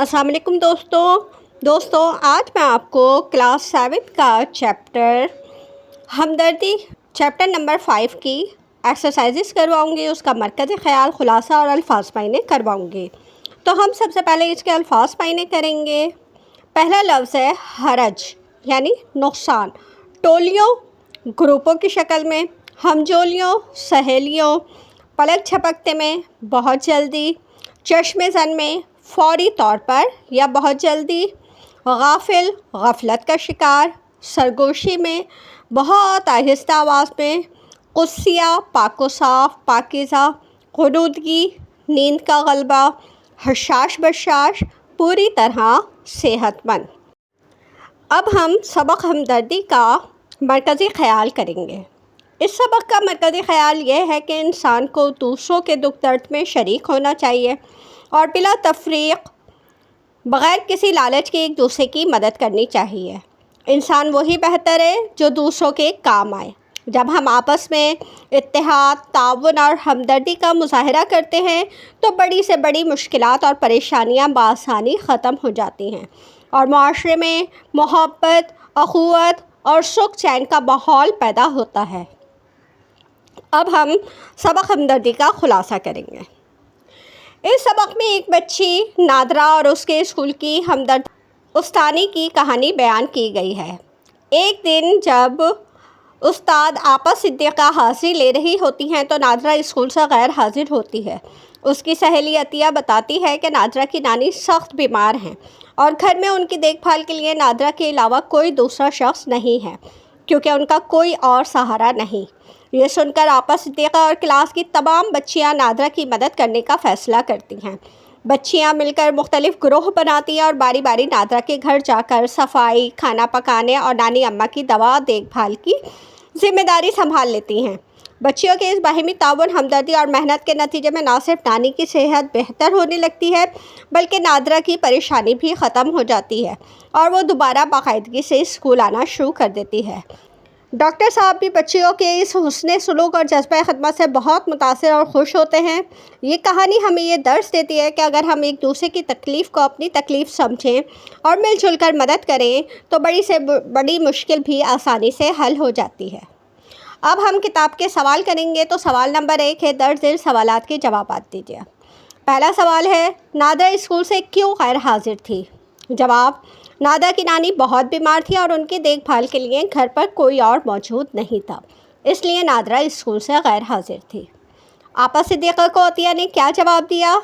السلام علیکم دوستوں آج میں آپ کو کلاس 7 کا چیپٹر ہمدردی چیپٹر نمبر 5 کی ایکسرسائزز کرواؤں گی. اس کا مرکزی خیال، خلاصہ اور الفاظ معینے کرواؤں گی. تو ہم سب سے پہلے اس کے الفاظ معینے کریں گے. پہلا لفظ ہے حرج یعنی نقصان. ٹولیوں گروپوں کی شکل میں، ہمجولیوں سہیلیوں، پلک جھپکتے میں، بہت جلدی، چشم زن میں، فوری طور پر یا بہت جلدی، غافل غفلت کا شکار، سرگوشی میں، بہت آہستہ آواز میں، قدسیہ پاک و صاف پاکیزہ، غنودگی نیند کا غلبہ، حشاش بشاش پوری طرح صحت مند. اب ہم سبق ہمدردی کا مرکزی خیال کریں گے. اس سبق کا مرکزی خیال یہ ہے کہ انسان کو دوسروں کے دکھ درد میں شریک ہونا چاہیے اور بلا تفریق بغیر کسی لالچ کے ایک دوسرے کی مدد کرنی چاہیے. انسان وہی بہتر ہے جو دوسروں کے کام آئے. جب ہم آپس میں اتحاد، تعاون اور ہمدردی کا مظاہرہ کرتے ہیں تو بڑی سے بڑی مشکلات اور پریشانیاں بآسانی ختم ہو جاتی ہیں اور معاشرے میں محبت، اخوت اور سکھ چین کا ماحول پیدا ہوتا ہے. اب ہم سبق ہمدردی کا خلاصہ کریں گے. اس سبق میں ایک بچی نادرہ اور اس کے اسکول کی ہمدرد استانی کی کہانی بیان کی گئی ہے. ایک دن جب استاد آپا صدیقہ حاضری لے رہی ہوتی ہیں تو نادرہ اسکول سے غیر حاضر ہوتی ہے. اس کی سہیلی عطیہ بتاتی ہے کہ نادرہ کی نانی سخت بیمار ہیں اور گھر میں ان کی دیکھ بھال کے لیے نادرہ کے علاوہ کوئی دوسرا شخص نہیں ہے کیونکہ ان کا کوئی اور سہارا نہیں. یہ سن کر آپا صدیقہ اور کلاس کی تمام بچیاں نادرہ کی مدد کرنے کا فیصلہ کرتی ہیں. بچیاں مل کر مختلف گروہ بناتی ہیں اور باری باری نادرہ کے گھر جا کر صفائی، کھانا پکانے اور نانی اماں کی دوا دیکھ بھال کی ذمہ داری سنبھال لیتی ہیں. بچیوں کے اس باہمی تعاون، ہمدردی اور محنت کے نتیجے میں نہ صرف نانی کی صحت بہتر ہونے لگتی ہے بلکہ نادرہ کی پریشانی بھی ختم ہو جاتی ہے اور وہ دوبارہ باقاعدگی سے اسکول آنا شروع کر دیتی ہے. ڈاکٹر صاحب بھی بچیوں کے اس حسن سلوک اور جذبہ خدمت سے بہت متاثر اور خوش ہوتے ہیں. یہ کہانی ہمیں یہ درس دیتی ہے کہ اگر ہم ایک دوسرے کی تکلیف کو اپنی تکلیف سمجھیں اور مل جل کر مدد کریں تو بڑی سے بڑی مشکل بھی آسانی سے حل ہو جاتی ہے. اب ہم کتاب کے سوال کریں گے. تو سوال نمبر 1 ہے، درج ذیل سوالات کے جوابات دیجیے. پہلا سوال ہے، نادرہ اسکول سے کیوں غیر حاضر تھی؟ جواب، نادرہ کی نانی بہت بیمار تھی اور ان کی دیکھ بھال کے لیے گھر پر کوئی اور موجود نہیں تھا، اس لیے نادرہ اسکول سے غیر حاضر تھی. آپا صدیقہ کو عطیہ نے کیا جواب دیا؟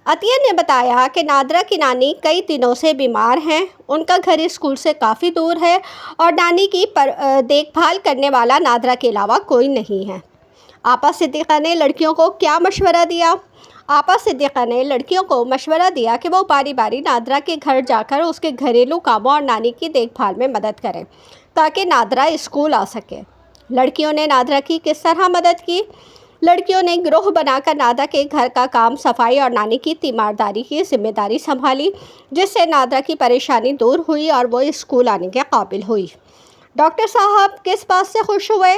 عطیہ نے بتایا کہ نادرہ کی نانی کئی دنوں سے بیمار ہیں، ان کا گھر اسکول سے کافی دور ہے اور نانی کی دیکھ بھال کرنے والا نادرہ کے علاوہ کوئی نہیں ہے. آپا صدیقہ نے لڑکیوں کو کیا مشورہ دیا؟ آپا صدیقہ نے لڑکیوں کو مشورہ دیا کہ وہ باری باری نادرہ کے گھر جا کر اس کے گھریلو کاموں اور نانی کی دیکھ بھال میں مدد کریں تاکہ نادرہ اسکول آ سکے. لڑکیوں نے نادرہ کی کس طرح مدد کی؟ لڑکیوں نے گروہ بنا کر نادرہ کے گھر کا کام، صفائی اور نانی کی تیمارداری کی ذمہ داری سنبھالی، جس سے نادرہ کی پریشانی دور ہوئی اور وہ اسکول آنے کے قابل ہوئی. ڈاکٹر صاحب کس بات سے خوش ہوئے؟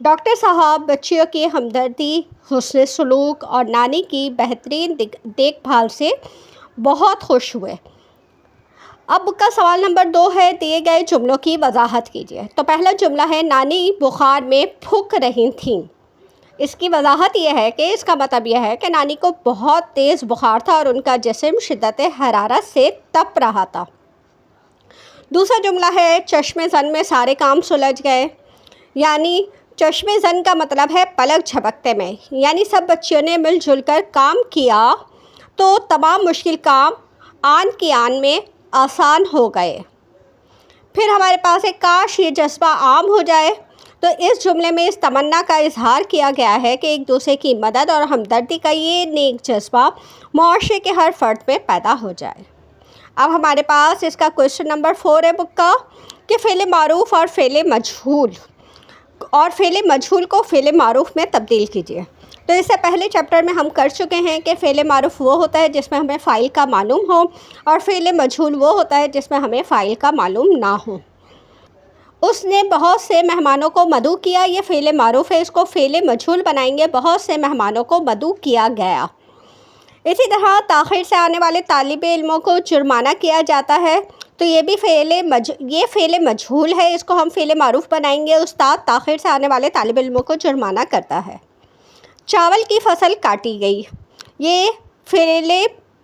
ڈاکٹر صاحب بچیوں کی ہمدردی، حسن سلوک اور نانی کی بہترین دیکھ بھال سے بہت خوش ہوئے. اب کا سوال نمبر 2 ہے، دیے گئے جملوں کی وضاحت کیجیے. تو پہلا جملہ ہے، نانی بخار میں پھک رہی تھیں. اس کی وضاحت یہ ہے کہ اس کا مطلب یہ ہے کہ نانی کو بہت تیز بخار تھا اور ان کا جسم شدت حرارت سے تپ رہا تھا. دوسرا جملہ ہے، چشم زن میں سارے کام سلجھ گئے. یعنی چشم زن کا مطلب ہے پلک جھپکتے میں، یعنی سب بچیوں نے مل جل کر کام کیا تو تمام مشکل کام آن کی آن میں آسان ہو گئے. پھر ہمارے پاس ہے، کاش یہ جذبہ عام ہو جائے. تو اس جملے میں اس تمنا کا اظہار کیا گیا ہے کہ ایک دوسرے کی مدد اور ہمدردی کا یہ نیک جذبہ معاشرے کے ہر فرد میں پیدا ہو جائے. اب ہمارے پاس اس کا کویسچن نمبر 4 ہے بک کا، کہ فعل معروف اور فعل مجہول کو فعل معروف میں تبدیل کیجیے. تو اس سے پہلے چیپٹر میں ہم کر چکے ہیں کہ فعل معروف وہ ہوتا ہے جس میں ہمیں فاعل کا معلوم ہو اور فعل مجہول وہ ہوتا ہے جس میں ہمیں فاعل کا معلوم نہ ہو. اس نے بہت سے مہمانوں کو مدعو کیا، یہ فعل معروف ہے. اس کو فعل مجہول بنائیں گے، بہت سے مہمانوں کو مدعو کیا گیا. اسی طرح تاخیر سے آنے والے طالب علموں کو جرمانہ کیا جاتا ہے، تو یہ بھی یہ فعل مجہول ہے، اس کو ہم فعل معروف بنائیں گے۔ استاد تاخیر سے آنے والے طالب علموں کو جرمانہ کرتا ہے۔ چاول کی فصل کاٹی گئی، یہ فعل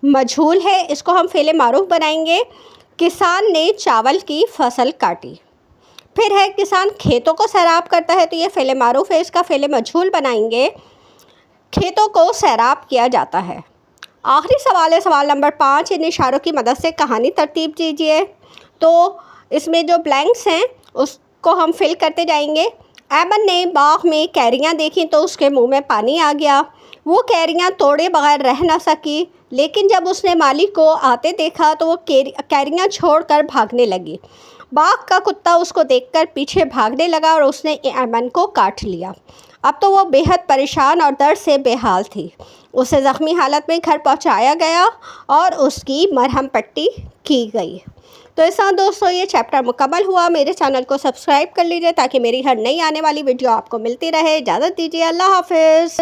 مجہول ہے، اس کو ہم فعل معروف بنائیں گے۔ کسان نے چاول کی فصل کاٹی۔ پھر ہے کسان کھیتوں کو سیراب کرتا ہے، تو یہ فعل معروف ہے، اس کا فعل مجہول بنائیں گے۔ کھیتوں کو سیراب کیا جاتا ہے۔ آخری سوال ہے سوال نمبر 5، ان اشاروں کی مدد سے کہانی ترتیب دیجیے۔ تو اس میں جو بلینکس ہیں اس کو ہم فل کرتے جائیں گے۔ ایمن نے باغ میں کیریاں دیکھیں تو اس کے منہ میں پانی آ گیا۔ وہ کیریاں توڑے بغیر رہ نہ سکی، لیکن جب اس نے مالک کو آتے دیکھا تو وہ کیریاں چھوڑ کر بھاگنے لگی۔ باغ کا کتا اس کو دیکھ کر پیچھے بھاگنے لگا اور اس نے ایمن کو کاٹ لیا۔ اب تو وہ بے حد پریشان اور درد سے بے حال تھی۔ اسے زخمی حالت میں گھر پہنچایا گیا اور اس کی مرہم پٹی کی گئی۔ تو اس طرح دوستو یہ چیپٹر مکمل ہوا۔ میرے چینل کو سبسکرائب کر لیجیے تاکہ میری ہر نئی آنے والی ویڈیو آپ کو ملتی رہے۔ اجازت دیجیے، اللہ حافظ۔